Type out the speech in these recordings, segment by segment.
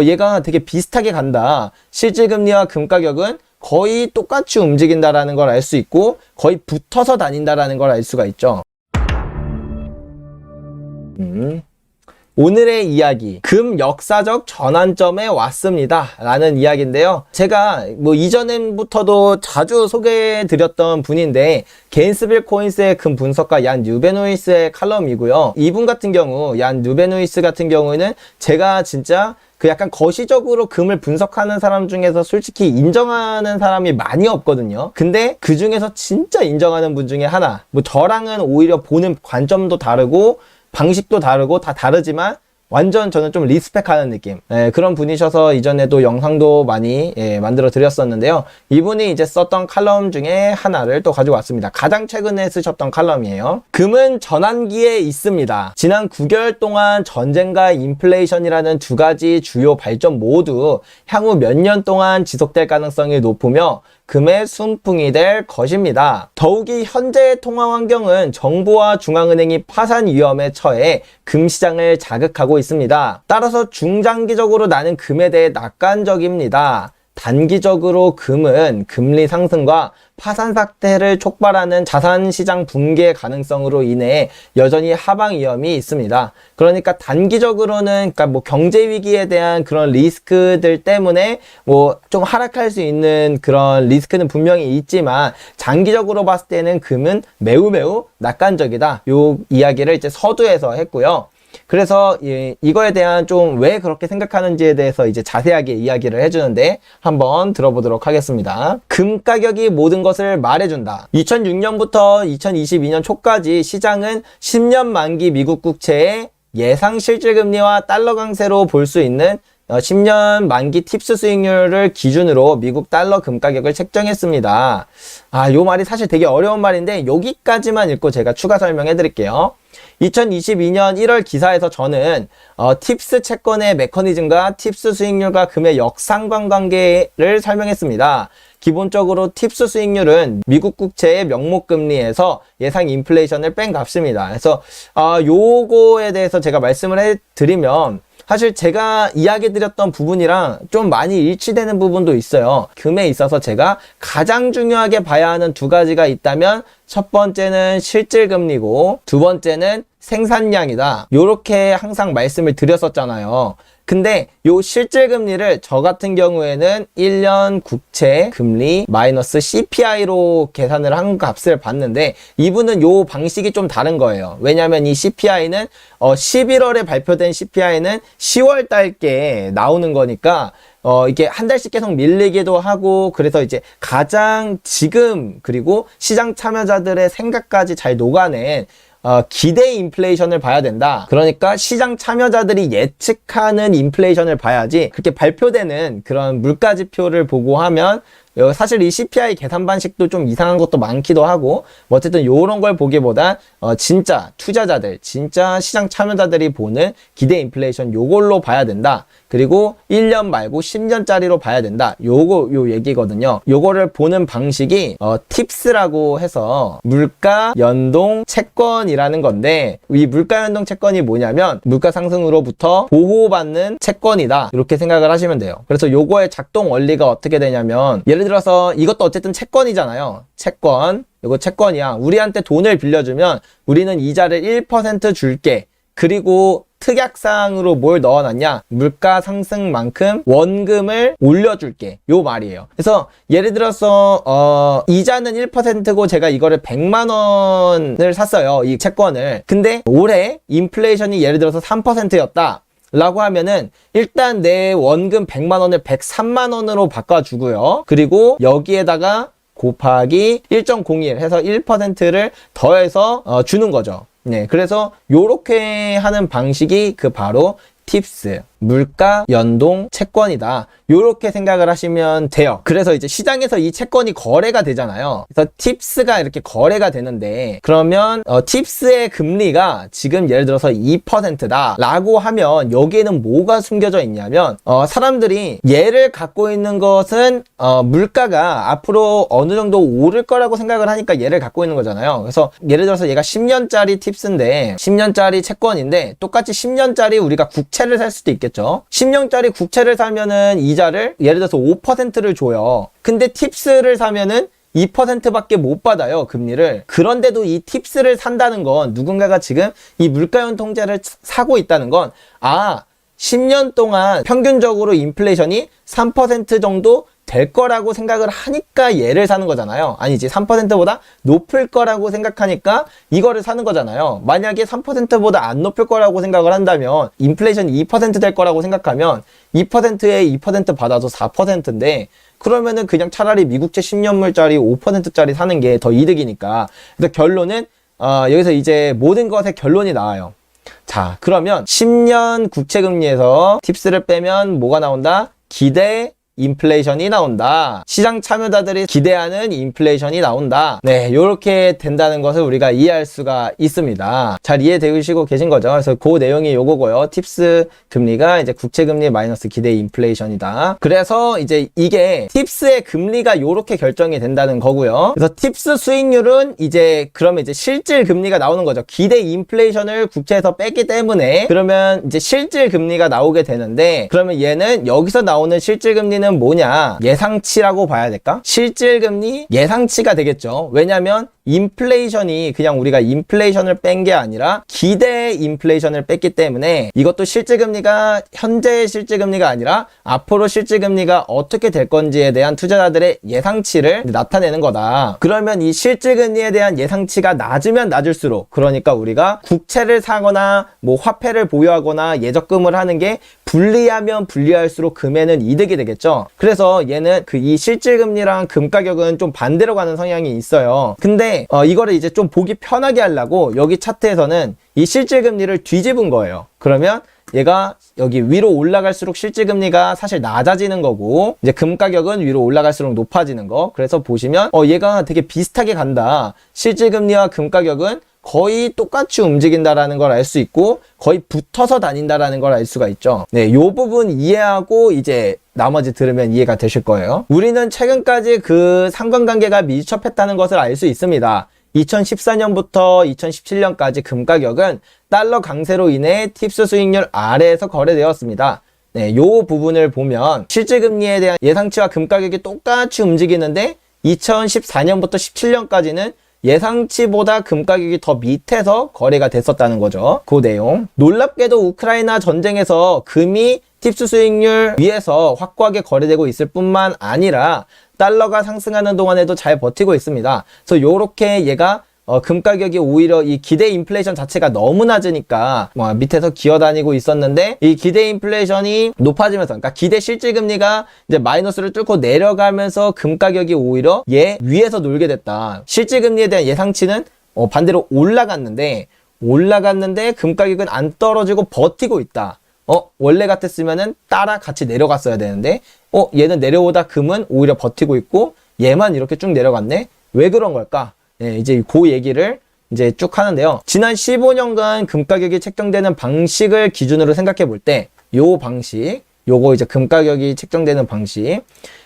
얘가 되게 비슷하게 간다. 실질금리와 금가격은 거의 똑같이 움직인다라는 걸 알 수 있고 거의 붙어서 다닌다라는 걸 알 수가 있죠. 오늘의 이야기, 금 역사적 전환점에 왔습니다 라는 이야기인데요. 제가 이전부터도 자주 소개해드렸던 분인데 게인스빌 코인스의 금 분석가 얀 뉴베노이스의 칼럼이고요. 이분 같은 경우, 얀 뉴베노이스 같은 경우에는 제가 진짜 그 약간 거시적으로 금을 분석하는 사람 중에서 솔직히 인정하는 사람이 많이 없거든요. 근데 그 중에서 진짜 인정하는 분 중에 하나, 저랑은 오히려 보는 관점도 다르고 방식도 다르고 다 다르지만 완전 저는 좀 리스펙하는 느낌, 그런 분이셔서 이전에도 영상도 많이 만들어 드렸었는데요. 이분이 이제 썼던 칼럼 중에 하나를 또 가지고 왔습니다. 가장 최근에 쓰셨던 칼럼이에요. 금은 전환기에 있습니다. 지난 9개월 동안 전쟁과 인플레이션이라는 두 가지 주요 발전 모두 향후 몇 년 동안 지속될 가능성이 높으며 금의 순풍이 될 것입니다. 더욱이 현재의 통화 환경은 정부와 중앙은행이 파산 위험에 처해 금 시장을 자극하고 있습니다. 따라서 중장기적으로 나는 금에 대해 낙관적입니다. 단기적으로 금은 금리 상승과 파산 사태를 촉발하는 자산시장 붕괴 가능성으로 인해 여전히 하방 위험이 있습니다. 그러니까 단기적으로는 경제 위기에 대한 그런 리스크들 때문에 좀 하락할 수 있는 그런 리스크는 분명히 있지만 장기적으로 봤을 때는 금은 매우 낙관적이다. 요 이야기를 이제 서두에서 했고요. 그래서 이거에 대한 좀 왜 그렇게 생각하는지에 대해서 이제 자세하게 이야기를 해주는데 한번 들어보도록 하겠습니다. 금 가격이 모든 것을 말해준다. 2006년부터 2022년 초까지 시장은 10년 만기 미국 국채의 예상 실질금리와 달러 강세로 볼 수 있는 10년 만기 팁스 수익률을 기준으로 미국 달러 금 가격을 책정했습니다. 요 말이 사실 되게 어려운 말인데 여기까지만 읽고 제가 추가 설명해 드릴게요. 2022년 1월 기사에서 저는 팁스 채권의 메커니즘과 팁스 수익률과 금의 역상관관계를 설명했습니다. 기본적으로 팁스 수익률은 미국 국채의 명목금리에서 예상 인플레이션을 뺀 값입니다. 그래서 요거에 대해서 제가 말씀을 해드리면 사실 제가 이야기 드렸던 부분이랑 좀 많이 일치되는 부분도 있어요. 금에 있어서 제가 가장 중요하게 봐야 하는 두 가지가 있다면 첫 번째는 실질금리고 두 번째는 생산량이다. 요렇게 항상 말씀을 드렸었잖아요. 근데 요 실질금리를 저 같은 경우에는 1년 국채 금리 마이너스 CPI로 계산을 한 값을 봤는데 이분은 요 방식이 좀 다른 거예요. 왜냐하면 이 CPI는 11월에 발표된 CPI는 10월 달께 나오는 거니까 이게 한 달씩 계속 밀리기도 하고 그래서 이제 가장 지금 그리고 시장 참여자들의 생각까지 잘 녹아낸 기대 인플레이션을 봐야 된다. 그러니까 시장 참여자들이 예측하는 인플레이션을 봐야지 그렇게 발표되는 그런 물가지표를 보고 하면 사실 이 CPI 계산 방식도 좀 이상한 것도 많기도 하고 어쨌든 요런 걸 보기보다 진짜 투자자들, 진짜 시장 참여자들이 보는 기대 인플레이션 요걸로 봐야 된다. 그리고 1년 말고 10년짜리로 봐야 된다. 요 얘기거든요. 요거를 보는 방식이 팁스라고 해서 물가 연동 채권이라는 건데 이 물가 연동 채권이 뭐냐면 물가 상승으로부터 보호받는 채권이다. 이렇게 생각을 하시면 돼요. 그래서 요거의 작동 원리가 어떻게 되냐면 예를 들어서 이것도 어쨌든 채권이잖아요. 채권. 이거 채권이야. 우리한테 돈을 빌려주면 우리는 이자를 1% 줄게. 그리고 특약사항으로 뭘 넣어놨냐? 물가 상승만큼 원금을 올려줄게. 요 말이에요. 그래서 예를 들어서 이자는 1%고 제가 이거를 100만 원을 샀어요. 이 채권을. 근데 올해 인플레이션이 예를 들어서 3%였다. 라고 하면은 일단 내 원금 100만 원을 103만 원으로 바꿔주고요. 그리고 여기에다가 곱하기 1.01 해서 1%를 더해서 주는 거죠. 네, 그래서 요렇게 하는 방식이 바로 팁스, 물가 연동 채권이다. 요렇게 생각을 하시면 돼요. 그래서 이제 시장에서 이 채권이 거래가 되잖아요. 그래서 팁스가 이렇게 거래가 되는데 그러면 팁스의 금리가 지금 예를 들어서 2%다 라고 하면 여기에는 뭐가 숨겨져 있냐면 사람들이 얘를 갖고 있는 것은 물가가 앞으로 어느 정도 오를 거라고 생각을 하니까 얘를 갖고 있는 거잖아요. 그래서 예를 들어서 얘가 10년짜리 팁스인데 10년짜리 채권인데 똑같이 10년짜리 우리가 국채를 살 수도 있겠죠. 있겠죠. 10년짜리 국채를 사면은 이자를 예를 들어서 5%를 줘요. 근데 팁스를 사면은 2%밖에 못 받아요, 금리를. 그런데도 이 팁스를 산다는 건 누군가가 지금 이 물가연 통제를 사고 있다는 건 10년 동안 평균적으로 인플레이션이 3% 정도 될 거라고 생각을 하니까 얘를 사는 거잖아요. 아니지, 3%보다 높을 거라고 생각하니까 이거를 사는 거잖아요. 만약에 3%보다 안 높을 거라고 생각을 한다면, 인플레이션이 2% 될 거라고 생각하면 2%에 2% 받아도 4%인데 그러면은 그냥 차라리 미국채 10년물짜리 5%짜리 사는 게 더 이득이니까. 그래서 결론은 여기서 이제 모든 것의 결론이 나와요. 자, 그러면 10년 국채금리에서 팁스를 빼면 뭐가 나온다? 기대 인플레이션이 나온다. 시장 참여자들이 기대하는 인플레이션이 나온다. 네, 요렇게 된다는 것을 우리가 이해할 수가 있습니다. 잘 이해되시고 계신 거죠? 그래서 그 내용이 요거고요. 팁스 금리가 이제 국채 금리 마이너스 기대 인플레이션이다. 그래서 이제 이게 팁스의 금리가 요렇게 결정이 된다는 거고요. 그래서 팁스 수익률은 이제 그러면 이제 실질 금리가 나오는 거죠. 기대 인플레이션을 국채에서 뺐기 때문에 그러면 이제 실질 금리가 나오게 되는데, 그러면 얘는 여기서 나오는 실질 금리는 뭐냐? 예상치라고 봐야 될까? 실질금리 예상치가 되겠죠. 왜냐면 인플레이션이 그냥 우리가 인플레이션을 뺀 게 아니라 기대 인플레이션을 뺐기 때문에 이것도 실질금리가 현재의 실질금리가 아니라 앞으로 실질금리가 어떻게 될 건지에 대한 투자자들의 예상치를 나타내는 거다. 그러면 이 실질금리에 대한 예상치가 낮으면 낮을수록, 그러니까 우리가 국채를 사거나 뭐 화폐를 보유하거나 예적금을 하는 게 불리하면 불리할수록 금에는 이득이 되겠죠. 그래서 얘는 이 실질금리랑 금 가격은 좀 반대로 가는 성향이 있어요. 근데 이거를 이제 좀 보기 편하게 하려고 여기 차트에서는 이 실질금리를 뒤집은 거예요. 그러면 얘가 여기 위로 올라갈수록 실질금리가 사실 낮아지는 거고, 이제 금 가격은 위로 올라갈수록 높아지는 거. 그래서 보시면 얘가 되게 비슷하게 간다. 실질금리와 금 가격은 거의 똑같이 움직인다라는 걸 알 수 있고 거의 붙어서 다닌다라는 걸 알 수가 있죠. 네, 요 부분 이해하고 이제 나머지 들으면 이해가 되실 거예요. 우리는 최근까지 그 상관관계가 밀접했다는 것을 알 수 있습니다. 2014년부터 2017년까지 금 가격은 달러 강세로 인해 팁스 수익률 아래에서 거래되었습니다. 네, 요 부분을 보면 실질금리에 대한 예상치와 금 가격이 똑같이 움직이는데 2014년부터 17년까지는 예상치보다 금 가격이 더 밑에서 거래가 됐었다는 거죠. 그 내용. 놀랍게도 우크라이나 전쟁에서 금이 팁스 수익률 위에서 확고하게 거래되고 있을 뿐만 아니라 달러가 상승하는 동안에도 잘 버티고 있습니다. 그래서 요렇게 얘가 금 가격이 오히려 이 기대 인플레이션 자체가 너무 낮으니까 밑에서 기어다니고 있었는데, 이 기대 인플레이션이 높아지면서, 그러니까 기대 실질금리가 이제 마이너스를 뚫고 내려가면서 금 가격이 오히려 얘 위에서 놀게 됐다. 실질금리에 대한 예상치는 반대로 올라갔는데 금 가격은 안 떨어지고 버티고 있다. 원래 같았으면은 따라 같이 내려갔어야 되는데 얘는 내려오다 금은 오히려 버티고 있고 얘만 이렇게 쭉 내려갔네. 왜 그런 걸까? 네, 이제 그 얘기를 이제 쭉 하는데요. 지난 15년간 금 가격이 책정되는 방식을 기준으로 생각해 볼 때, 요 방식, 요거 이제 금 가격이 책정되는 방식.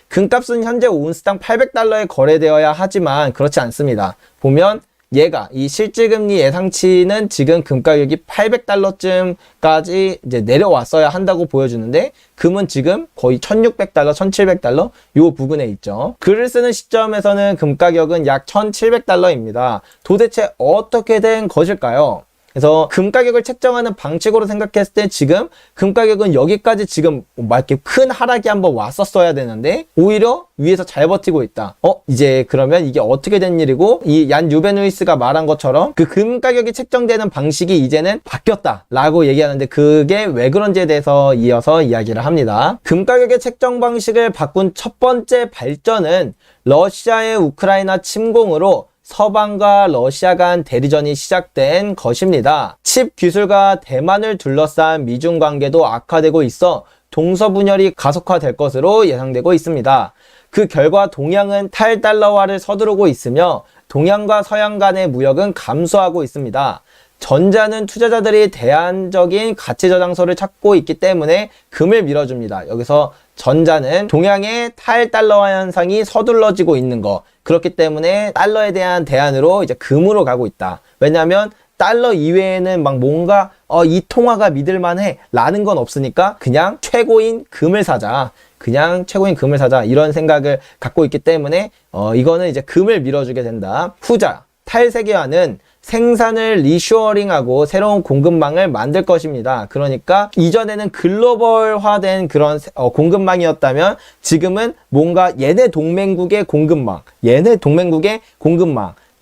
금값은 현재 온스당 800달러에 거래되어야 하지만 그렇지 않습니다. 보면 얘가 이 실질금리 예상치는 지금 금 가격이 800달러쯤까지 이제 내려왔어야 한다고 보여주는데, 금은 지금 거의 1600달러, 1700달러 요 부근에 있죠. 글을 쓰는 시점에서는 금 가격은 약 1700달러입니다. 도대체 어떻게 된 것일까요? 그래서 금 가격을 책정하는 방식으로 생각했을 때 지금 금 가격은 여기까지 지금 막 이렇게 큰 하락이 한번 왔었어야 되는데 오히려 위에서 잘 버티고 있다. 이제 그러면 이게 어떻게 된 일이고, 이 얀 유베누이스가 말한 것처럼 그 금 가격이 책정되는 방식이 이제는 바뀌었다 라고 얘기하는데, 그게 왜 그런지에 대해서 이어서 이야기를 합니다. 금 가격의 책정 방식을 바꾼 첫 번째 발전은 러시아의 우크라이나 침공으로 서방과 러시아 간 대리전이 시작된 것입니다. 칩 기술과 대만을 둘러싼 미중 관계도 악화되고 있어 동서분열이 가속화될 것으로 예상되고 있습니다. 그 결과 동양은 탈달러화를 서두르고 있으며 동양과 서양 간의 무역은 감소하고 있습니다. 전자는 투자자들이 대안적인 가치 저장소를 찾고 있기 때문에 금을 밀어줍니다. 여기서 전자는 동양의 탈달러화 현상이 서둘러지고 있는 거, 그렇기 때문에 달러에 대한 대안으로 이제 금으로 가고 있다. 왜냐하면 달러 이외에는 막 뭔가 이 통화가 믿을만해 라는 건 없으니까 그냥 최고인 금을 사자. 그냥 최고인 금을 사자. 이런 생각을 갖고 있기 때문에 이거는 이제 금을 밀어주게 된다. 후자, 탈세계화는 생산을 리쇼어링하고 새로운 공급망을 만들 것입니다. 그러니까 이전에는 글로벌화된 그런 공급망이었다면 지금은 뭔가 얘네 동맹국의 공급망,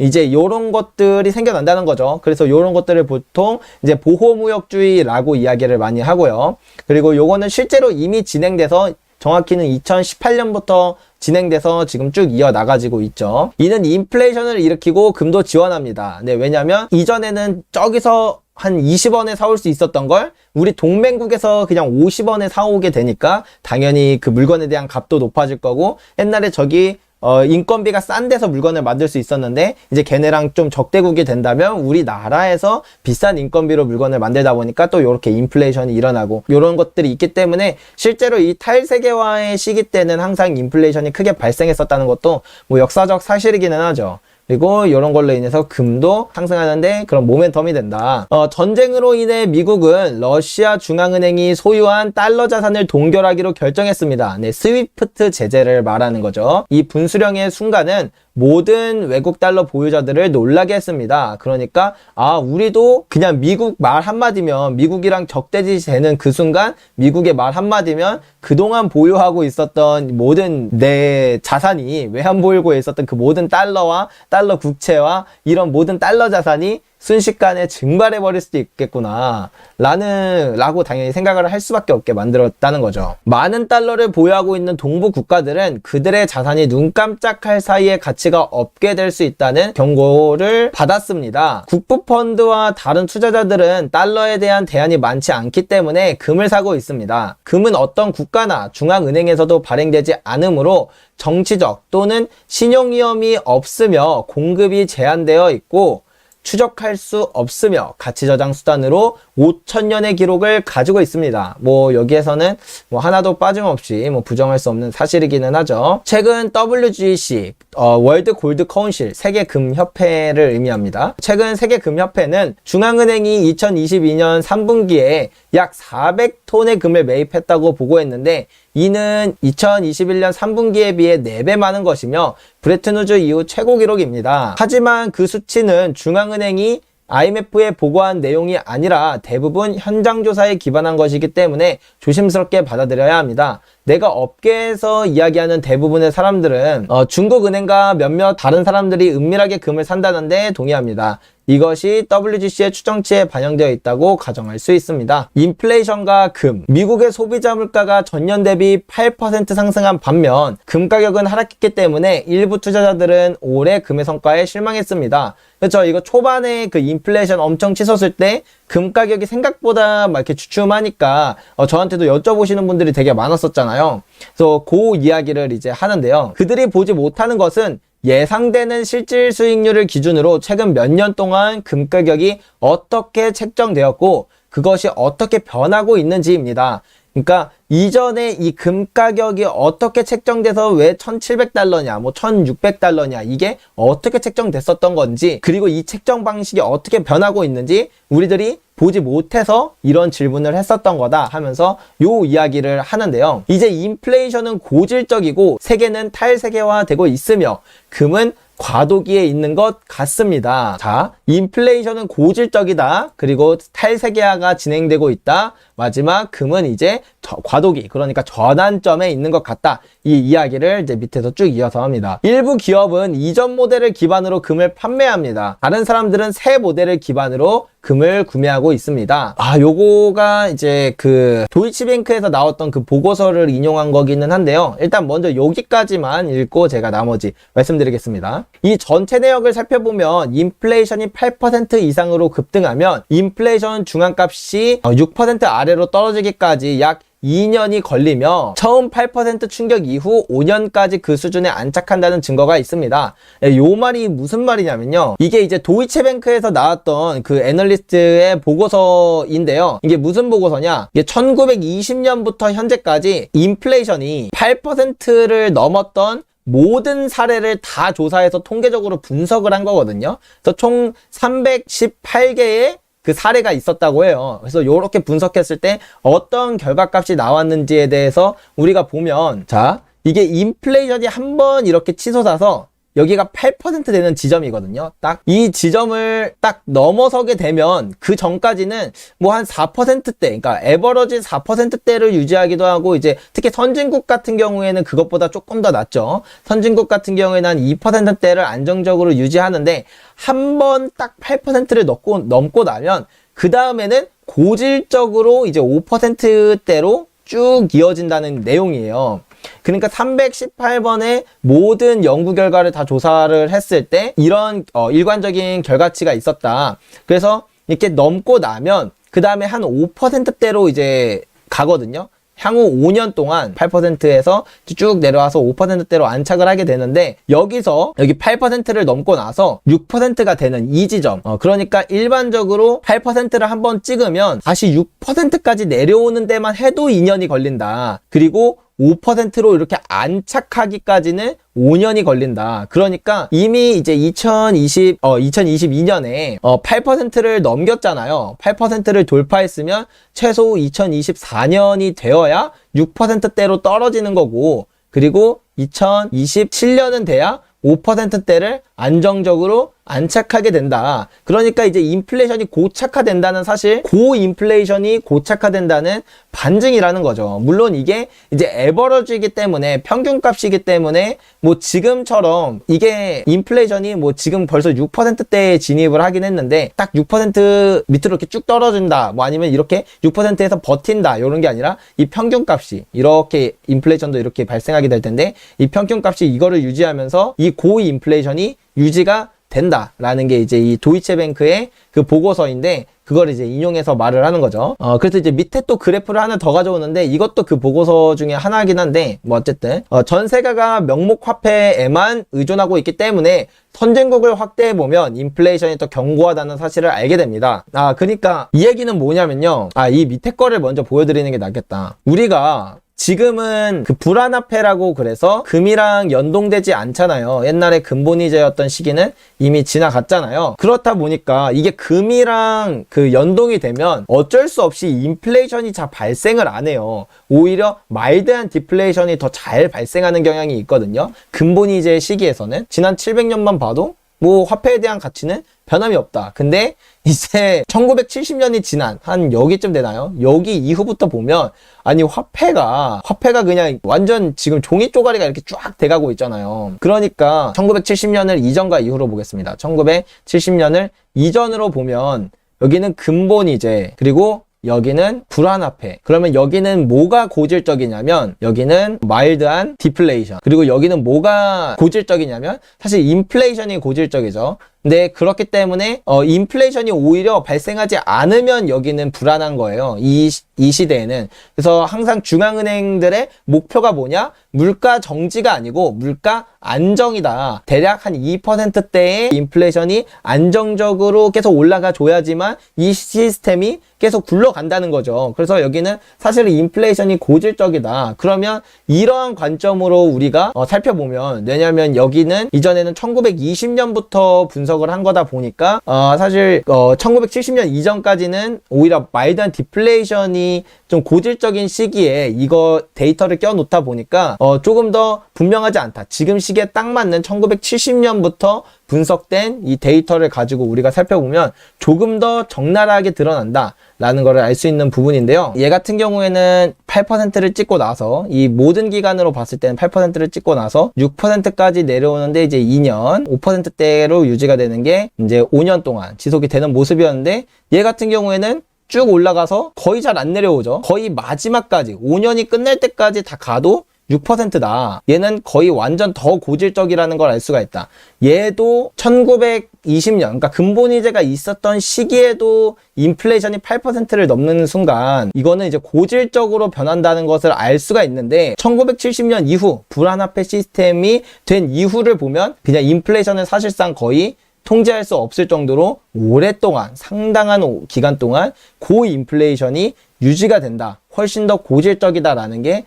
이제 요런 것들이 생겨난다는 거죠. 그래서 요런 것들을 보통 이제 보호무역주의라고 이야기를 많이 하고요. 그리고 요거는 실제로 이미 진행돼서 정확히는 2018년부터 진행돼서 지금 쭉 이어나가지고 있죠. 이는 인플레이션을 일으키고 금도 지원합니다. 네, 왜냐면 이전에는 저기서 한 20원에 사올 수 있었던 걸 우리 동맹국에서 그냥 50원에 사오게 되니까 당연히 그 물건에 대한 값도 높아질 거고, 옛날에 저기 인건비가 싼 데서 물건을 만들 수 있었는데 이제 걔네랑 좀 적대국이 된다면 우리나라에서 비싼 인건비로 물건을 만들다 보니까 또 이렇게 인플레이션이 일어나고 이런 것들이 있기 때문에 실제로 이 탈세계화의 시기 때는 항상 인플레이션이 크게 발생했었다는 것도 뭐 역사적 사실이기는 하죠. 그리고 이런 걸로 인해서 금도 상승하는데 그런 모멘텀이 된다. 전쟁으로 인해 미국은 러시아 중앙은행이 소유한 달러 자산을 동결하기로 결정했습니다. 네, 스위프트 제재를 말하는 거죠. 이 분수령의 순간은 모든 외국 달러 보유자들을 놀라게 했습니다. 그러니까 우리도 그냥 미국 말 한마디면, 미국이랑 적대지 되는 그 순간 미국의 말 한마디면 그동안 보유하고 있었던 모든 내 자산이, 외환보유고에 있었던 그 모든 달러와 달러 국채와 이런 모든 달러 자산이 순식간에 증발해버릴 수도 있겠구나 라고 당연히 생각을 할 수밖에 없게 만들었다는 거죠. 많은 달러를 보유하고 있는 동부 국가들은 그들의 자산이 눈 깜짝할 사이에 가치가 없게 될 수 있다는 경고를 받았습니다. 국부펀드와 다른 투자자들은 달러에 대한 대안이 많지 않기 때문에 금을 사고 있습니다. 금은 어떤 국가나 중앙은행에서도 발행되지 않으므로 정치적 또는 신용 위험이 없으며 공급이 제한되어 있고 추적할 수 없으며 가치 저장 수단으로 5,000년의 기록을 가지고 있습니다. 뭐 여기에서는 뭐 하나도 빠짐없이 뭐 부정할 수 없는 사실이기는 하죠. 최근 WGC 월드 골드 카운실 세계 금 협회를 의미합니다. 최근 세계 금 협회는 중앙은행이 2022년 3분기에 약 400톤의 금을 매입했다고 보고했는데 이는 2021년 3분기에 비해 4배 많은 것이며 브레튼 우즈 이후 최고 기록입니다. 하지만 그 수치는 중앙은행이 IMF에 보고한 내용이 아니라 대부분 현장 조사에 기반한 것이기 때문에 조심스럽게 받아들여야 합니다. 내가 업계에서 이야기하는 대부분의 사람들은 중국은행과 몇몇 다른 사람들이 은밀하게 금을 산다는데 동의합니다. 이것이 WGC의 추정치에 반영되어 있다고 가정할 수 있습니다. 인플레이션과 금, 미국의 소비자 물가가 전년 대비 8% 상승한 반면 금 가격은 하락했기 때문에 일부 투자자들은 올해 금의 성과에 실망했습니다. 그렇죠. 이거 초반에 그 인플레이션 엄청 치솟을 때 금 가격이 생각보다 막 이렇게 주춤하니까 저한테도 여쭤보시는 분들이 되게 많았었잖아요. 그래서 그 이야기를 이제 하는데요. 그들이 보지 못하는 것은 예상되는 실질 수익률을 기준으로 최근 몇 년 동안 금 가격이 어떻게 책정되었고 그것이 어떻게 변하고 있는지입니다. 그러니까 이전에 이 금 가격이 어떻게 책정돼서 왜 1,700달러냐, 뭐 1,600달러냐, 이게 어떻게 책정됐었던 건지, 그리고 이 책정 방식이 어떻게 변하고 있는지 우리들이 보지 못해서 이런 질문을 했었던 거다 하면서 요 이야기를 하는데요. 이제 인플레이션은 고질적이고 세계는 탈세계화되고 있으며 금은 과도기에 있는 것 같습니다. 자, 인플레이션은 고질적이다. 그리고 탈세계화가 진행되고 있다. 마지막 금은 이제 과도기, 그러니까 전환점에 있는 것 같다. 이 이야기를 이제 밑에서 쭉 이어서 합니다. 일부 기업은 이전 모델을 기반으로 금을 판매합니다. 다른 사람들은 새 모델을 기반으로 금을 구매하고 있습니다. 요거가 이제 그 도이치뱅크에서 나왔던 그 보고서를 인용한 거기는 한데요. 일단 먼저 여기까지만 읽고 제가 나머지 말씀드리겠습니다. 이 전체 내역을 살펴보면 인플레이션이 8% 이상으로 급등하면 인플레이션 중앙값이 6% 아래로 떨어지기까지 약 2년이 걸리며 처음 8% 충격 이후 5년까지 그 수준에 안착한다는 증거가 있습니다. 요 말이 무슨 말이냐면요. 이게 이제 도이체뱅크에서 나왔던 그 애널리스트의 보고서인데요. 이게 무슨 보고서냐? 이게 1920년부터 현재까지 인플레이션이 8%를 넘었던 모든 사례를 다 조사해서 통계적으로 분석을 한 거거든요. 그래서 총 318개의 그 사례가 있었다고 해요. 그래서 이렇게 분석했을 때 어떤 결과값이 나왔는지에 대해서 우리가 보면, 자, 이게 인플레이션이 한번 이렇게 치솟아서 여기가 8% 되는 지점이거든요. 딱 이 지점을 딱 넘어서게 되면 그 전까지는 뭐 한 4%대, 그러니까 에버러지 4%대를 유지하기도 하고, 이제 특히 선진국 같은 경우에는 그것보다 조금 더 낮죠. 선진국 같은 경우에는 한 2%대를 안정적으로 유지하는데, 한 번 딱 8%를 넘고 나면 그 다음에는 고질적으로 이제 5%대로 쭉 이어진다는 내용이에요. 그러니까 318번의 모든 연구 결과를 다 조사를 했을 때 이런 일관적인 결과치가 있었다. 그래서 이렇게 넘고 나면 그 다음에 한 5%대로 이제 가거든요. 향후 5년 동안 8%에서 쭉 내려와서 5%대로 안착을 하게 되는데, 여기서 여기 8%를 넘고 나서 6%가 되는 이 지점, 그러니까 일반적으로 8%를 한번 찍으면 다시 6%까지 내려오는 데만 해도 2년이 걸린다. 그리고 5%로 이렇게 안착하기까지는 5년이 걸린다. 그러니까 이미 이제 2022년에 8%를 넘겼잖아요. 8%를 돌파했으면 최소 2024년이 되어야 6%대로 떨어지는 거고, 그리고 2027년은 돼야 5%대를 안정적으로 안착하게 된다. 그러니까 이제 인플레이션이 고착화된다는 사실, 고인플레이션이 고착화된다는 반증이라는 거죠. 물론 이게 이제 에버러지이기 때문에, 평균값이기 때문에 뭐 지금처럼 이게 인플레이션이 뭐 지금 벌써 6%대에 진입을 하긴 했는데 딱 6% 밑으로 이렇게 쭉 떨어진다, 뭐 아니면 이렇게 6%에서 버틴다, 이런 게 아니라 이 평균값이 이렇게, 인플레이션도 이렇게 발생하게 될 텐데 이 평균값이 이거를 유지하면서 이 고인플레이션이 유지가 된다라는 게 이제 이 도이체뱅크의 그 보고서인데, 그걸 이제 인용해서 말을 하는 거죠. 그래서 이제 밑에 또 그래프를 하나 더 가져오는데, 이것도 그 보고서 중에 하나이긴 한데, 뭐 어쨌든 전 세계가 명목 화폐에만 의존하고 있기 때문에 선진국을 확대해 보면 인플레이션이 더 견고하다는 사실을 알게 됩니다. 그러니까 이 얘기는 뭐냐면요. 이 밑에 거를 먼저 보여드리는 게 낫겠다. 우리가 지금은 그 불안화폐라고 그래서 금이랑 연동되지 않잖아요. 옛날에 근본이제였던 시기는 이미 지나갔잖아요. 그렇다 보니까 이게 금이랑 그 연동이 되면 어쩔 수 없이 인플레이션이 잘 발생을 안 해요. 오히려 마일드한 디플레이션이 더 잘 발생하는 경향이 있거든요. 근본이제 시기에서는 지난 700년만 봐도 뭐 화폐에 대한 가치는 변함이 없다. 근데 이제 1970년이 지난 한 여기쯤 되나요? 여기 이후부터 보면 아니 화폐가 그냥 완전 지금 종이 쪼가리가 이렇게 쫙 돼가고 있잖아요. 그러니까 1970년을 이전과 이후로 보겠습니다. 1970년을 이전으로 보면 여기는 근본이제, 그리고 여기는 불안화폐. 그러면 여기는 뭐가 고질적이냐면 여기는 마일드한 디플레이션, 그리고 여기는 뭐가 고질적이냐면 사실 인플레이션이 고질적이죠. 근데 그렇기 때문에 인플레이션이 오히려 발생하지 않으면 여기는 불안한 거예요. 이 시대에는. 그래서 항상 중앙은행들의 목표가 뭐냐? 물가 정지가 아니고 물가 안정이다. 대략 한 2%대의 인플레이션이 안정적으로 계속 올라가 줘야지만 이 시스템이 계속 굴러간다는 거죠. 그래서 여기는 사실 인플레이션이 고질적이다. 그러면 이러한 관점으로 우리가 살펴보면, 왜냐면 여기는 이전에는 1920년부터 분석을 한 거다 보니까 사실 1970년 이전까지는 오히려 마일드한 디플레이션이 좀 고질적인 시기에 이거 데이터를 껴놓다 보니까 조금 더 분명하지 않다. 지금 시기에 딱 맞는 1970년부터 분석된 이 데이터를 가지고 우리가 살펴보면 조금 더 적나라하게 드러난다 라는 거를 알 수 있는 부분인데요. 얘 같은 경우에는 8%를 찍고 나서, 이 모든 기간으로 봤을 때는 8%를 찍고 나서 6%까지 내려오는데 이제 2년 5%대로 유지가 되는 게 이제 5년 동안 지속이 되는 모습이었는데, 얘 같은 경우에는 쭉 올라가서 거의 잘 안 내려오죠. 거의 마지막까지 5년이 끝날 때까지 다 가도 6%다. 얘는 거의 완전 더 고질적이라는 걸 알 수가 있다. 얘도 1920년, 그러니까 근본이제가 있었던 시기에도 인플레이션이 8%를 넘는 순간 이거는 이제 고질적으로 변한다는 것을 알 수가 있는데, 1970년 이후 불안화폐 시스템이 된 이후를 보면 그냥 인플레이션은 사실상 거의 통제할 수 없을 정도로 오랫동안, 상당한 기간 동안 고인플레이션이 유지가 된다. 훨씬 더 고질적이다라는 게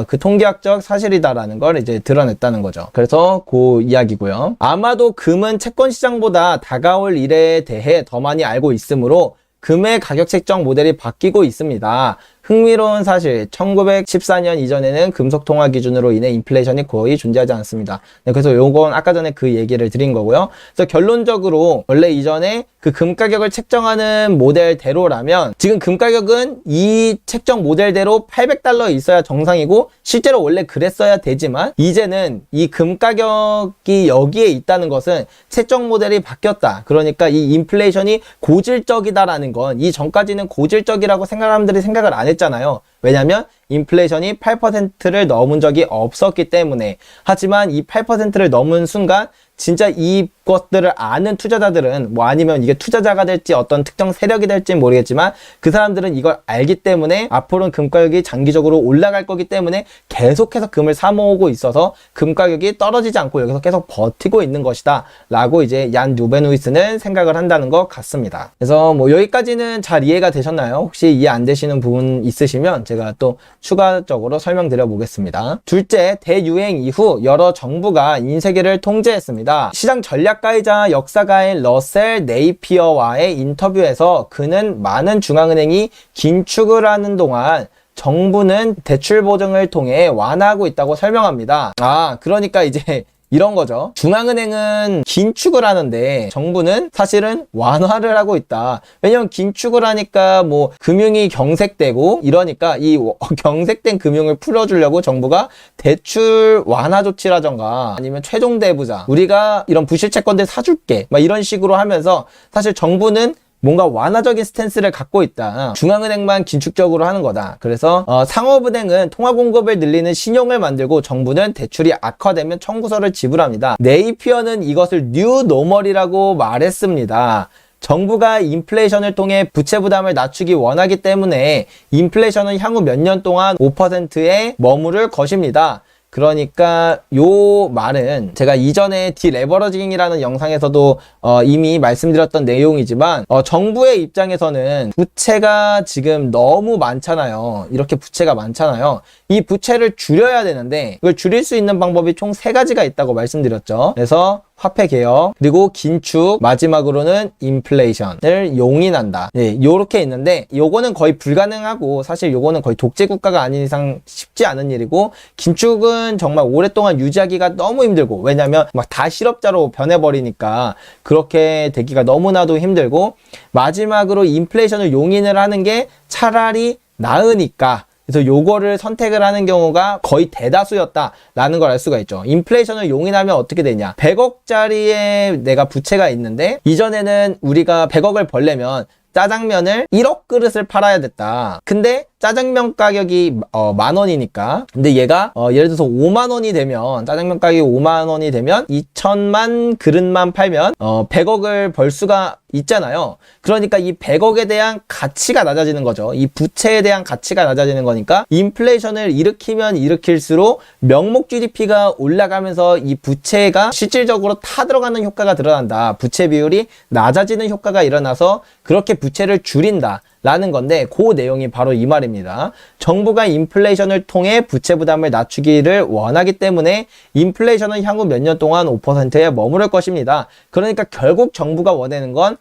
그 통계학적 사실이다라는 걸 이제 드러냈다는 거죠. 그래서 그 이야기고요. 아마도 금은 채권 시장보다 다가올 일에 대해 더 많이 알고 있으므로 금의 가격 책정 모델이 바뀌고 있습니다. 흥미로운 사실, 1914년 이전에는 금속 통화 기준으로 인해 인플레이션이 거의 존재하지 않습니다. 네, 그래서 요건 아까 전에 그 얘기를 드린 거고요. 그래서 결론적으로 원래 이전에 그 금 가격을 책정하는 모델대로라면 지금 금 가격은 이 책정 모델대로 800달러 있어야 정상이고 실제로 원래 그랬어야 되지만 이제는 이 금 가격이 여기에 있다는 것은 책정 모델이 바뀌었다. 그러니까 이 인플레이션이 고질적이다라는 건 이 전까지는 고질적이라고 사람들이 생각을 안 했잖아요. 왜냐면 인플레이션이 8%를 넘은 적이 없었기 때문에. 하지만 이 8%를 넘은 순간 진짜 이것들을 아는 투자자들은 뭐 아니면 이게 투자자가 될지 어떤 특정 세력이 될지 모르겠지만 그 사람들은 이걸 알기 때문에 앞으로는 금 가격이 장기적으로 올라갈 거기 때문에 계속해서 금을 사 모으고 있어서 금 가격이 떨어지지 않고 여기서 계속 버티고 있는 것이다 라고 이제 얀 누베노이스는 생각을 한다는 것 같습니다. 그래서 뭐 여기까지는 잘 이해가 되셨나요? 혹시 이해 안 되시는 부분 있으시면 제가 또 추가적으로 설명드려 보겠습니다. 둘째, 대유행 이후 여러 정부가 인세계를 통제했습니다. 시장 전략가이자 역사가인 러셀 네이피어와의 인터뷰에서 그는 많은 중앙은행이 긴축을 하는 동안 정부는 대출 보증을 통해 완화하고 있다고 설명합니다. 그러니까 이제 이런 거죠. 중앙은행은 긴축을 하는데 정부는 사실은 완화를 하고 있다. 왜냐면 긴축을 하니까 뭐 금융이 경색되고 이러니까 이 경색된 금융을 풀어주려고 정부가 대출 완화 조치라던가 아니면 최종 대부자 우리가 이런 부실 채권들 사줄게 막 이런 식으로 하면서 사실 정부는 뭔가 완화적인 스탠스를 갖고 있다. 중앙은행만 긴축적으로 하는 거다. 그래서 상업은행은 통화 공급을 늘리는 신용을 만들고 정부는 대출이 악화되면 청구서를 지불합니다. 네이피어는 이것을 뉴 노멀이라고 말했습니다. 정부가 인플레이션을 통해 부채 부담을 낮추기 원하기 때문에 인플레이션은 향후 몇 년 동안 5%에 머무를 것입니다. 그러니까 요 말은 제가 이전에 디레버러징이라는 영상에서도 이미 말씀드렸던 내용이지만 정부의 입장에서는 부채가 지금 너무 많잖아요. 이렇게 부채가 많잖아요. 이 부채를 줄여야 되는데 이걸 줄일 수 있는 방법이 총 3가지가 있다고 말씀드렸죠. 그래서 화폐 개혁, 그리고 긴축, 마지막으로는 인플레이션을 용인한다. 네, 요렇게 있는데 요거는 거의 불가능하고 사실 요거는 거의 독재 국가가 아닌 이상 쉽지 않은 일이고 긴축은 정말 오랫동안 유지하기가 너무 힘들고 왜냐면 막 다 실업자로 변해버리니까 그렇게 되기가 너무나도 힘들고 마지막으로 인플레이션을 용인을 하는 게 차라리 나으니까 그래서 요거를 선택을 하는 경우가 거의 대다수였다라는 걸 알 수가 있죠. 인플레이션을 용인하면 어떻게 되냐. 100억짜리의 내가 부채가 있는데 이전에는 우리가 100억을 벌려면 짜장면을 1억 그릇을 팔아야 됐다. 근데 짜장면 가격이 10,000원이니까 근데 얘가 예를 들어서 50,000원이 되면 짜장면 가격이 50,000원이 되면 2,000만 그릇만 팔면 100억을 벌 수가 있잖아요. 그러니까 이 100억에 대한 가치가 낮아지는 거죠. 이 부채에 대한 가치가 낮아지는 거니까 인플레이션을 일으키면 일으킬수록 명목 GDP가 올라가면서 이 부채가 실질적으로 타들어가는 효과가 드러난다. 부채 비율이 낮아지는 효과가 일어나서 그렇게 부채를 줄인다. 라는 건데 그 내용이 바로 이 말입니다. 정부가 인플레이션을 통해 부채 부담을 낮추기를 원하기 때문에 인플레이션은 향후 몇 년 동안 5%에 머무를 것입니다. 그러니까 결국 정부가 원하는 건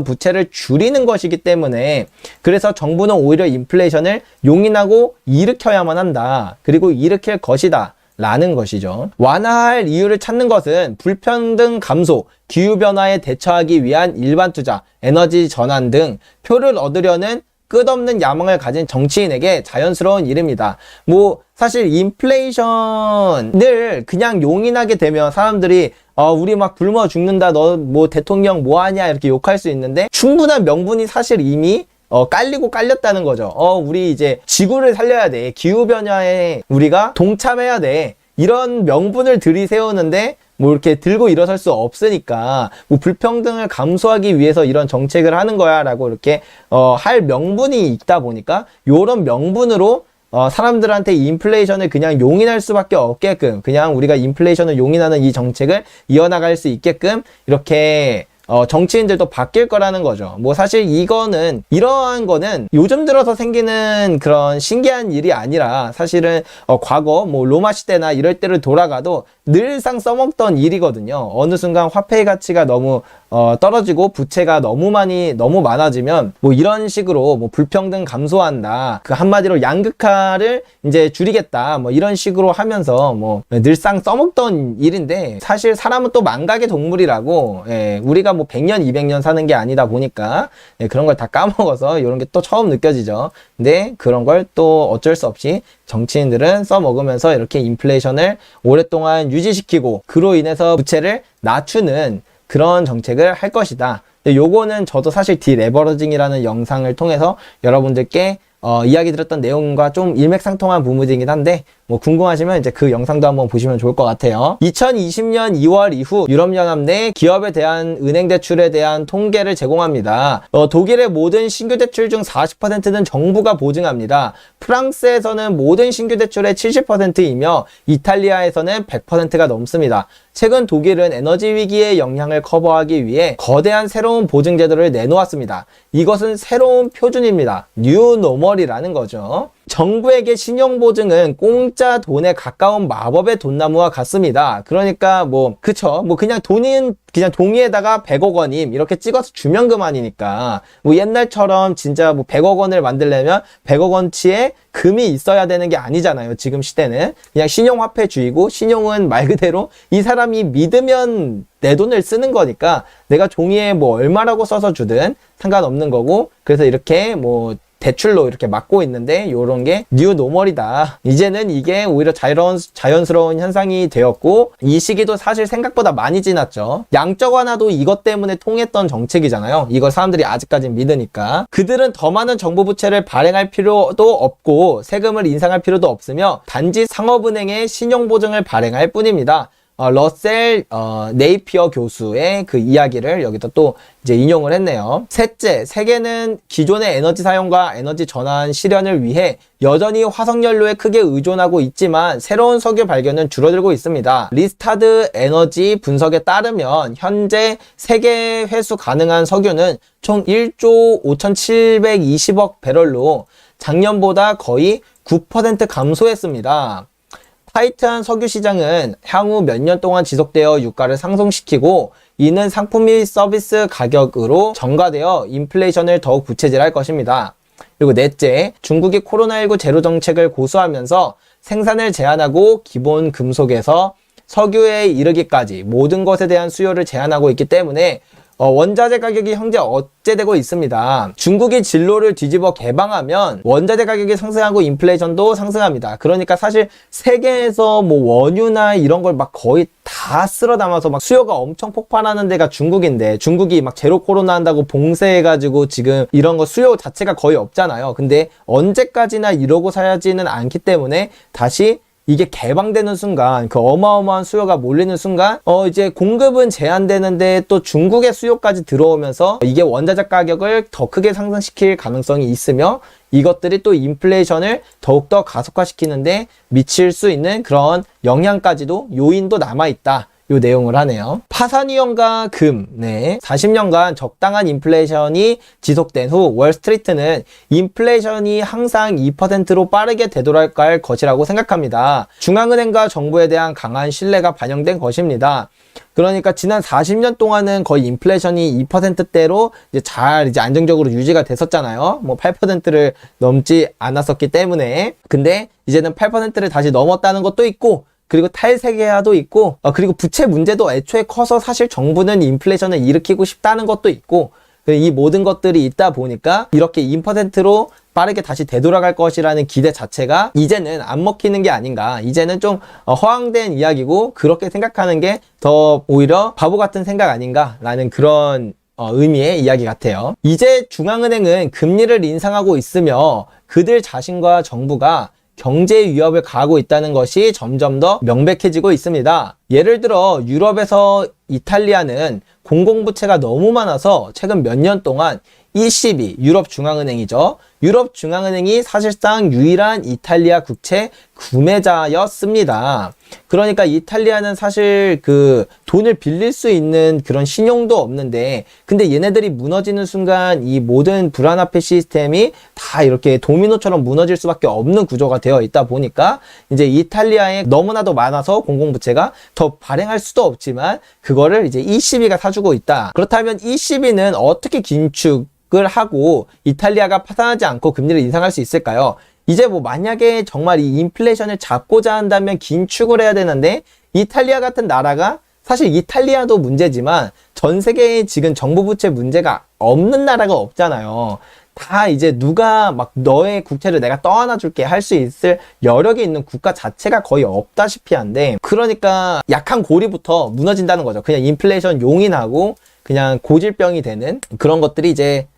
부채를 줄이는 것이기 때문에 그래서 정부는 오히려 인플레이션을 용인하고 일으켜야만 한다. 그리고 일으킬 것이다. 라는 것이죠. 완화할 이유를 찾는 것은 불평등 감소, 기후변화에 대처하기 위한 일반 투자, 에너지 전환 등 표를 얻으려는 끝없는 야망을 가진 정치인에게 자연스러운 일입니다. 뭐 사실 인플레이션을 그냥 용인하게 되면 사람들이 우리 막 굶어 죽는다, 너 뭐 대통령 뭐 하냐 이렇게 욕할 수 있는데 충분한 명분이 사실 이미 깔리고 깔렸다는 거죠. 우리 이제 지구를 살려야 돼. 기후변화에 우리가 동참해야 돼. 이런 명분을 들이세우는데 뭐 이렇게 들고 일어설 수 없으니까 뭐 불평등을 감소하기 위해서 이런 정책을 하는 거야 라고 이렇게 할 명분이 있다 보니까 요런 명분으로 사람들한테 인플레이션을 그냥 용인할 수밖에 없게끔 그냥 우리가 인플레이션을 용인하는 이 정책을 이어나갈 수 있게끔 이렇게 정치인들도 바뀔 거라는 거죠. 뭐 사실 이러한 거는 요즘 들어서 생기는 그런 신기한 일이 아니라 사실은 과거 뭐 로마 시대나 이럴 때를 돌아가도 늘상 써먹던 일이거든요. 어느 순간 화폐의 가치가 너무 떨어지고 부채가 너무 많아지면 뭐 이런 식으로 뭐 불평등 감소한다. 그 한마디로 양극화를 이제 줄이겠다. 뭐 이런 식으로 하면서 뭐 늘상 써먹던 일인데 사실 사람은 또 망각의 동물이라고 우리가 뭐 100년, 200년 사는 게 아니다 보니까 그런 걸 다 까먹어서 이런 게 또 처음 느껴지죠. 근데 그런 걸 또 어쩔 수 없이 정치인들은 써먹으면서 이렇게 인플레이션을 오랫동안 유지시키고 그로 인해서 부채를 낮추는 그런 정책을 할 것이다. 요거는 저도 사실 디레버러징이라는 영상을 통해서 여러분들께 이야기 드렸던 내용과 좀 일맥상통한 부분이긴 한데 뭐 궁금하시면 이제 그 영상도 한번 보시면 좋을 것 같아요. 2020년 2월 이후 유럽연합 내 기업에 대한 은행 대출에 대한 통계를 제공합니다. 독일의 모든 신규 대출 중 40%는 정부가 보증합니다. 프랑스에서는 모든 신규 대출의 70%이며 이탈리아에서는 100%가 넘습니다. 최근 독일은 에너지 위기의 영향을 커버하기 위해 거대한 새로운 보증 제도를 내놓았습니다. 이것은 새로운 표준입니다. 뉴 노멀이라는 거죠. 정부에게 신용보증은 공짜 돈에 가까운 마법의 돈나무와 같습니다. 그러니까 그쵸. 그냥 돈은 그냥 종이에다가 100억 원임 이렇게 찍어서 주면 그만이니까 뭐 옛날처럼 진짜 뭐 100억 원을 만들려면 100억 원치의 금이 있어야 되는 게 아니잖아요. 지금 시대는 그냥 신용화폐주의고 신용은 말 그대로 이 사람이 믿으면 내 돈을 쓰는 거니까 내가 종이에 뭐 얼마라고 써서 주든 상관없는 거고 그래서 이렇게 뭐 대출로 이렇게 막고 있는데 요런 게 뉴 노멀이다. 이제는 이게 오히려 자연스러운 현상이 되었고 이 시기도 사실 생각보다 많이 지났죠. 양적 완화도 이것 때문에 통했던 정책이잖아요. 이걸 사람들이 아직까진 믿으니까. 그들은 더 많은 정부 부채를 발행할 필요도 없고 세금을 인상할 필요도 없으며 단지 상업은행의 신용보증을 발행할 뿐입니다. 러셀 네이피어 교수의 그 이야기를 여기다 또 이제 인용을 했네요. 셋째, 세계는 기존의 에너지 사용과 에너지 전환 실현을 위해 여전히 화석연료에 크게 의존하고 있지만 새로운 석유 발견은 줄어들고 있습니다. 리스타드 에너지 분석에 따르면 현재 세계 회수 가능한 석유는 총 1조 5,720억 배럴로 작년보다 거의 9% 감소했습니다. 타이트한 석유 시장은 향후 몇 년 동안 지속되어 유가를 상승시키고 이는 상품 및 서비스 가격으로 전가되어 인플레이션을 더욱 부채질할 것입니다. 그리고 넷째, 중국이 코로나19 제로 정책을 고수하면서 생산을 제한하고 기본 금속에서 석유에 이르기까지 모든 것에 대한 수요를 제한하고 있기 때문에 원자재 가격이 현재 억제되고 있습니다. 중국이 진로를 뒤집어 개방하면 원자재 가격이 상승하고 인플레이션도 상승합니다. 그러니까 사실 세계에서 뭐 원유나 이런 걸 막 거의 다 쓸어 담아서 막 수요가 엄청 폭발하는 데가 중국인데 중국이 막 제로 코로나 한다고 봉쇄해가지고 지금 이런 거 수요 자체가 거의 없잖아요. 근데 언제까지나 이러고 살지는 않기 때문에 다시 이게 개방되는 순간 그 어마어마한 수요가 몰리는 순간 이제 공급은 제한되는데 또 중국의 수요까지 들어오면서 이게 원자재 가격을 더 크게 상승시킬 가능성이 있으며 이것들이 또 인플레이션을 더욱더 가속화시키는데 미칠 수 있는 그런 영향까지도 요인도 남아있다. 요 내용을 하네요. 파산위험과 금, 40년간 적당한 인플레이션이 지속된 후 월스트리트는 인플레이션이 항상 2%로 빠르게 되돌아갈 것이라고 생각합니다. 중앙은행과 정부에 대한 강한 신뢰가 반영된 것입니다. 그러니까 지난 40년 동안은 거의 인플레이션이 2%대로 이제 안정적으로 유지가 됐었잖아요. 뭐 8%를 넘지 않았었기 때문에. 근데 이제는 8%를 다시 넘었다는 것도 있고 그리고 탈세계화도 있고 그리고 부채 문제도 애초에 커서 사실 정부는 인플레이션을 일으키고 싶다는 것도 있고 이 모든 것들이 있다 보니까 이렇게 2%로 빠르게 다시 되돌아갈 것이라는 기대 자체가 이제는 안 먹히는 게 아닌가. 이제는 좀 허황된 이야기고 그렇게 생각하는 게 더 오히려 바보 같은 생각 아닌가라는 그런 의미의 이야기 같아요. 이제 중앙은행은 금리를 인상하고 있으며 그들 자신과 정부가 경제 위협을 가하고 있다는 것이 점점 더 명백해지고 있습니다. 예를 들어 유럽에서 이탈리아는 공공부채가 너무 많아서 최근 몇 년 동안 ECB, 유럽 중앙은행이죠. 유럽중앙은행이 사실상 유일한 이탈리아 국채 구매자였습니다. 그러니까 이탈리아는 사실 그 돈을 빌릴 수 있는 그런 신용도 없는데, 근데 얘네들이 무너지는 순간 이 모든 불안화폐 시스템이 다 이렇게 도미노처럼 무너질 수밖에 없는 구조가 되어 있다 보니까 이제 이탈리아에 너무나도 많아서 공공부채가 더 발행할 수도 없지만 그거를 이제 ECB가 사주고 있다. 그렇다면 ECB는 어떻게 긴축을 하고 이탈리아가 파산하지 않고 금리를 인상할 수 있을까요? 이제 뭐 만약에 정말 이 인플레이션을 잡고자 한다면 긴축을 해야 되는데, 이탈리아 같은 나라가, 사실 이탈리아도 문제지만 전 세계에 지금 정부 부채 문제가 없는 나라가 없잖아요. 다 이제 누가 막 너의 국채를 내가 떠안아 줄게 할 수 있을 여력이 있는 국가 자체가 거의 없다시피 한데, 그러니까 약한 고리부터 무너진다는 거죠. 그냥 인플레이션 용인하고 그냥 고질병이 되는 그런 것들이 이제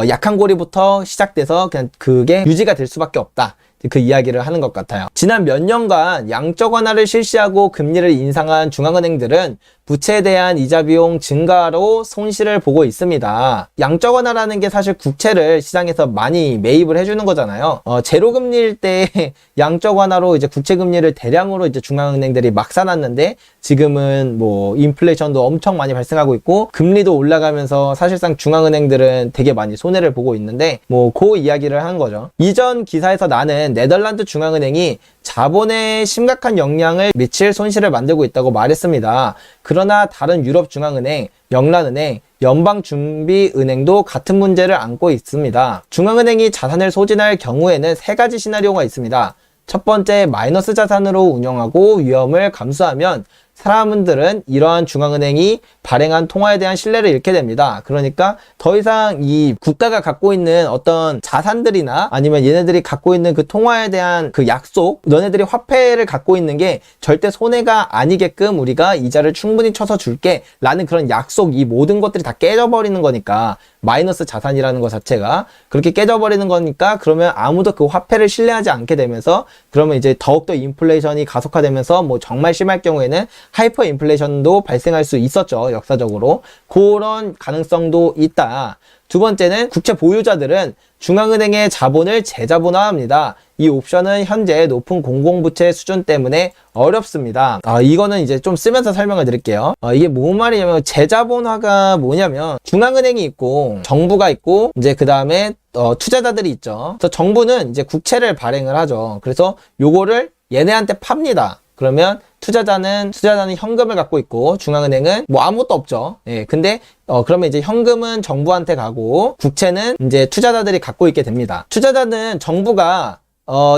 약한 고리부터 시작돼서 그냥 그게 유지가 될 수밖에 없다. 그 이야기를 하는 것 같아요. 지난 몇 년간 양적 완화를 실시하고 금리를 인상한 중앙은행들은 부채에 대한 이자 비용 증가로 손실을 보고 있습니다. 양적 완화라는 게 사실 국채를 시장에서 많이 매입을 해주는 거잖아요. 제로 금리일 때 양적 완화로 이제 국채 금리를 대량으로 이제 중앙은행들이 막 사놨는데, 지금은 뭐 인플레이션도 엄청 많이 발생하고 있고 금리도 올라가면서 사실상 중앙은행들은 되게 많이 손해를 보고 있는데, 뭐 그 이야기를 한 거죠. 이전 기사에서 나는 네덜란드 중앙은행이 자본에 심각한 영향을 미칠 손실을 만들고 있다고 말했습니다. 그러나 다른 유럽 중앙은행, 영란은행, 연방준비은행도 같은 문제를 안고 있습니다. 중앙은행이 자산을 소진할 경우에는 세 가지 시나리오가 있습니다. 첫 번째, 마이너스 자산으로 운영하고 위험을 감수하면 사람들은 이러한 중앙은행이 발행한 통화에 대한 신뢰를 잃게 됩니다. 그러니까 더 이상 이 국가가 갖고 있는 어떤 자산들이나 아니면 얘네들이 갖고 있는 그 통화에 대한 그 약속, 너네들이 화폐를 갖고 있는 게 절대 손해가 아니게끔 우리가 이자를 충분히 쳐서 줄게 라는 그런 약속, 이 모든 것들이 다 깨져버리는 거니까, 마이너스 자산이라는 것 자체가 그렇게 깨져버리는 거니까, 그러면 아무도 그 화폐를 신뢰하지 않게 되면서, 그러면 이제 더욱더 인플레이션이 가속화되면서 뭐 정말 심할 경우에는 하이퍼 인플레이션도 발생할 수 있었죠, 역사적으로. 그런 가능성도 있다. 두 번째는 국채 보유자들은 중앙은행의 자본을 재자본화합니다. 이 옵션은 현재 높은 공공부채 수준 때문에 어렵습니다. 이거는 이제 좀 쓰면서 설명을 드릴게요. 이게 뭔 말이냐면, 재자본화가 뭐냐면 중앙은행이 있고 정부가 있고 이제 그 다음에 투자자들이 있죠. 그래서 정부는 이제 국채를 발행을 하죠. 그래서 요거를 얘네한테 팝니다. 그러면 투자자는 현금을 갖고 있고 중앙은행은 뭐 아무것도 없죠. 예, 근데 그러면 이제 현금은 정부한테 가고 국채는 이제 투자자들이 갖고 있게 됩니다. 투자자는 정부가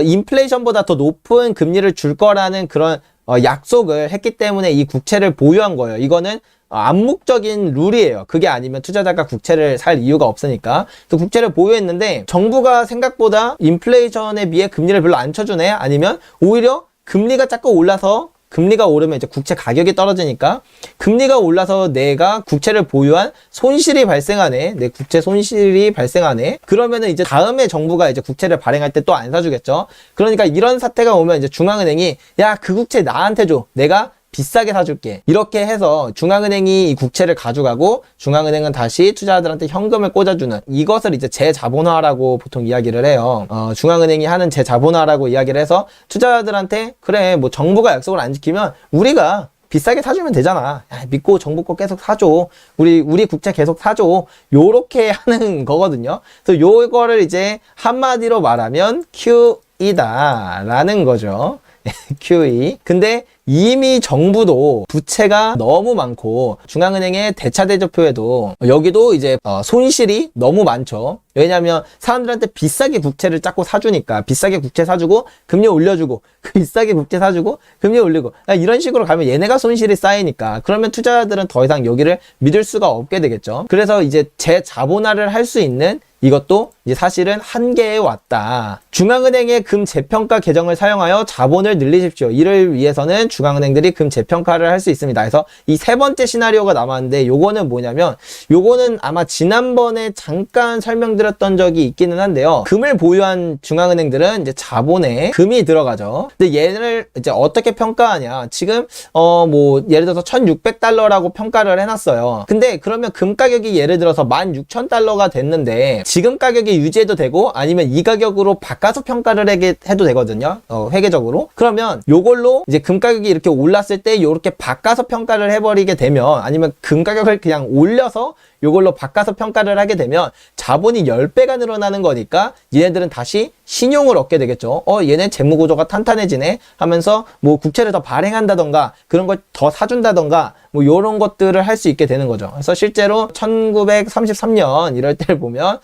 인플레이션보다 더 높은 금리를 줄 거라는 그런 약속을 했기 때문에 이 국채를 보유한 거예요. 이거는 암묵적인 룰이에요. 그게 아니면 투자자가 국채를 살 이유가 없으니까. 또 국채를 보유했는데 정부가 생각보다 인플레이션에 비해 금리를 별로 안 쳐주네? 아니면 오히려 금리가 자꾸 올라서, 금리가 오르면 이제 국채 가격이 떨어지니까 금리가 올라서 내가 국채를 보유한 손실이 발생하네. 내 국채 손실이 발생하네. 그러면은 이제 다음에 정부가 이제 국채를 발행할 때 또 안 사주겠죠. 그러니까 이런 사태가 오면 이제 중앙은행이 야, 그 국채 나한테 줘. 내가 비싸게 사줄게. 이렇게 해서 중앙은행이 이 국채를 가져가고 중앙은행은 다시 투자자들한테 현금을 꽂아주는, 이것을 이제 재자본화라고 보통 이야기를 해요. 중앙은행이 하는 재자본화라고 이야기를 해서 투자자들한테 그래, 뭐 정부가 약속을 안 지키면 우리가 비싸게 사주면 되잖아. 야, 믿고 정부 거 계속 사줘. 우리 국채 계속 사줘. 요렇게 하는 거거든요. 그래서 요거를 이제 한마디로 말하면 QE다 라는 거죠. QE. 근데 이미 정부도 부채가 너무 많고 중앙은행의 대차대조표에도 여기도 이제 손실이 너무 많죠. 왜냐하면 사람들한테 비싸게 국채를 자꾸 사주니까, 비싸게 국채 사주고 금리 올려주고 비싸게 국채 사주고 금리 올리고 이런 식으로 가면 얘네가 손실이 쌓이니까, 그러면 투자자들은 더 이상 여기를 믿을 수가 없게 되겠죠. 그래서 이제 재자본화를 할 수 있는 이것도 이제 사실은 한계에 왔다. 중앙은행의 금 재평가 계정을 사용하여 자본을 늘리십시오. 이를 위해서는 중앙은행들이 금 재평가를 할 수 있습니다. 그래서 이 세 번째 시나리오가 남았는데 요거는 뭐냐면 요거는 아마 지난번에 잠깐 설명드렸던 적이 있기는 한데요. 금을 보유한 중앙은행들은 이제 자본에 금이 들어가죠. 근데 얘를 이제 어떻게 평가하냐. 지금 뭐 예를 들어서 1,600달러라고 평가를 해놨어요. 근데 그러면 금 가격이 예를 들어서 16,000달러가 됐는데 지금 가격이 유지해도 되고 아니면 이 가격으로 바꿔서 평가를 해도 되거든요. 회계적으로. 그러면 요걸로 이제 금 가격이 이렇게 올랐을 때 요렇게 바꿔서 평가를 해버리게 되면 아니면 금 가격을 그냥 올려서 요걸로 바꿔서 평가를 하게 되면 자본이 10배가 늘어나는 거니까 얘네들은 다시 신용을 얻게 되겠죠. 얘네 재무구조가 탄탄해지네 하면서 뭐 국채를 더 발행한다던가 그런 걸 더 사준다던가 뭐 요런 것들을 할 수 있게 되는 거죠. 그래서 실제로 1933년 이럴 때를 보면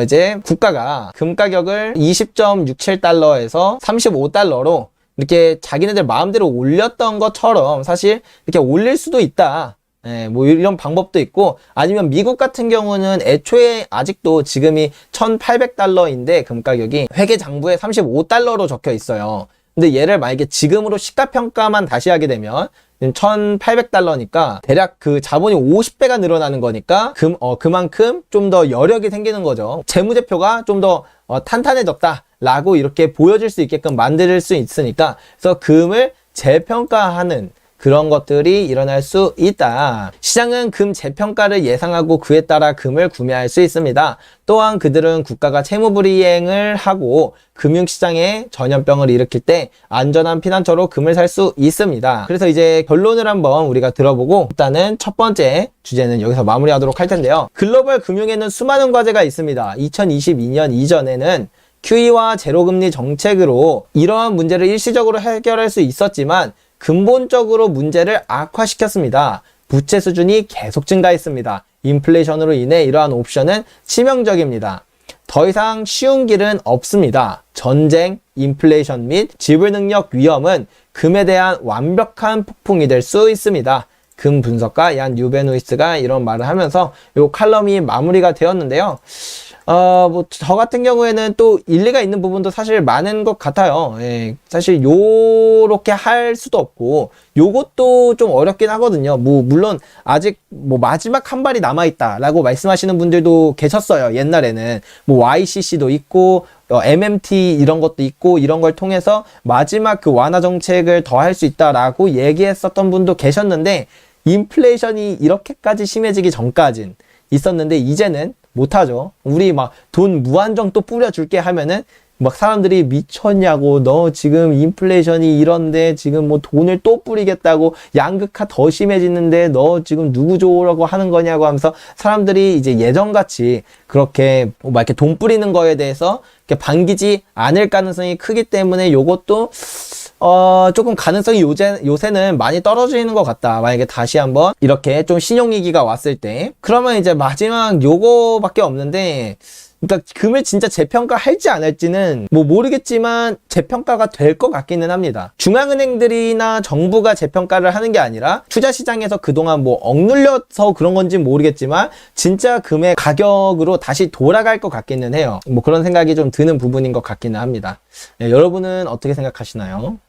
이제 국가가 금 가격을 20.67달러에서 35달러로 이렇게 자기네들 마음대로 올렸던 것처럼 사실 이렇게 올릴 수도 있다. 뭐 이런 방법도 있고 아니면 미국 같은 경우는 애초에 아직도 지금이 1,800달러인데 금 가격이 회계장부에 35달러로 적혀 있어요. 근데 얘를 만약에 지금으로 시가평가만 다시 하게 되면 1,800달러니까 대략 그 자본이 50배가 늘어나는 거니까 그만큼 좀 더 여력이 생기는 거죠. 재무제표가 좀 더 탄탄해졌다 라고 이렇게 보여줄 수 있게끔 만들 수 있으니까 그래서 금을 재평가하는 그런 것들이 일어날 수 있다. 시장은 금 재평가를 예상하고 그에 따라 금을 구매할 수 있습니다. 또한 그들은 국가가 채무불이행을 하고 금융시장에 전염병을 일으킬 때 안전한 피난처로 금을 살 수 있습니다. 그래서 이제 결론을 한번 우리가 들어보고 일단은 첫 번째 주제는 여기서 마무리하도록 할 텐데요. 글로벌 금융에는 수많은 과제가 있습니다. 2022년 이전에는 QE와 제로금리 정책으로 이러한 문제를 일시적으로 해결할 수 있었지만 근본적으로 문제를 악화시켰습니다. 부채 수준이 계속 증가했습니다. 인플레이션으로 인해 이러한 옵션은 치명적입니다. 더 이상 쉬운 길은 없습니다. 전쟁, 인플레이션 및 지불 능력 위험은 금에 대한 완벽한 폭풍이 될 수 있습니다. 금 분석가 얀 유베누이스가 이런 말을 하면서 이 칼럼이 마무리가 되었는데요. 뭐, 저 같은 경우에는 또 일리가 있는 부분도 사실 많은 것 같아요. 예, 사실 요렇게 할 수도 없고, 요것도 좀 어렵긴 하거든요. 뭐, 물론, 아직 뭐, 마지막 한 발이 남아있다라고 말씀하시는 분들도 계셨어요. 옛날에는. 뭐, YCC도 있고, MMT 이런 것도 있고, 이런 걸 통해서 마지막 그 완화 정책을 더 할 수 있다라고 얘기했었던 분도 계셨는데, 인플레이션이 이렇게까지 심해지기 전까진 있었는데, 이제는 못하죠. 우리 막 돈 무한정 또 뿌려줄게 하면은 막 사람들이 미쳤냐고 너 지금 인플레이션이 이런데 지금 뭐 돈을 또 뿌리겠다고 양극화 더 심해지는데 너 지금 누구 좋으라고 하는 거냐고 하면서 사람들이 이제 예전같이 그렇게 막 이렇게 돈 뿌리는 거에 대해서 이렇게 반기지 않을 가능성이 크기 때문에 요것도 조금 가능성이 요새는 많이 떨어지는 것 같다. 만약에 다시 한번 이렇게 좀 신용위기가 왔을 때. 그러면 이제 마지막 요거밖에 없는데, 그러니까 금을 진짜 재평가할지 안 할지는 뭐 모르겠지만 재평가가 될 것 같기는 합니다. 중앙은행들이나 정부가 재평가를 하는 게 아니라 투자시장에서 그동안 뭐 억눌려서 그런 건지 모르겠지만 진짜 금의 가격으로 다시 돌아갈 것 같기는 해요. 뭐 그런 생각이 좀 드는 부분인 것 같기는 합니다. 네, 여러분은 어떻게 생각하시나요?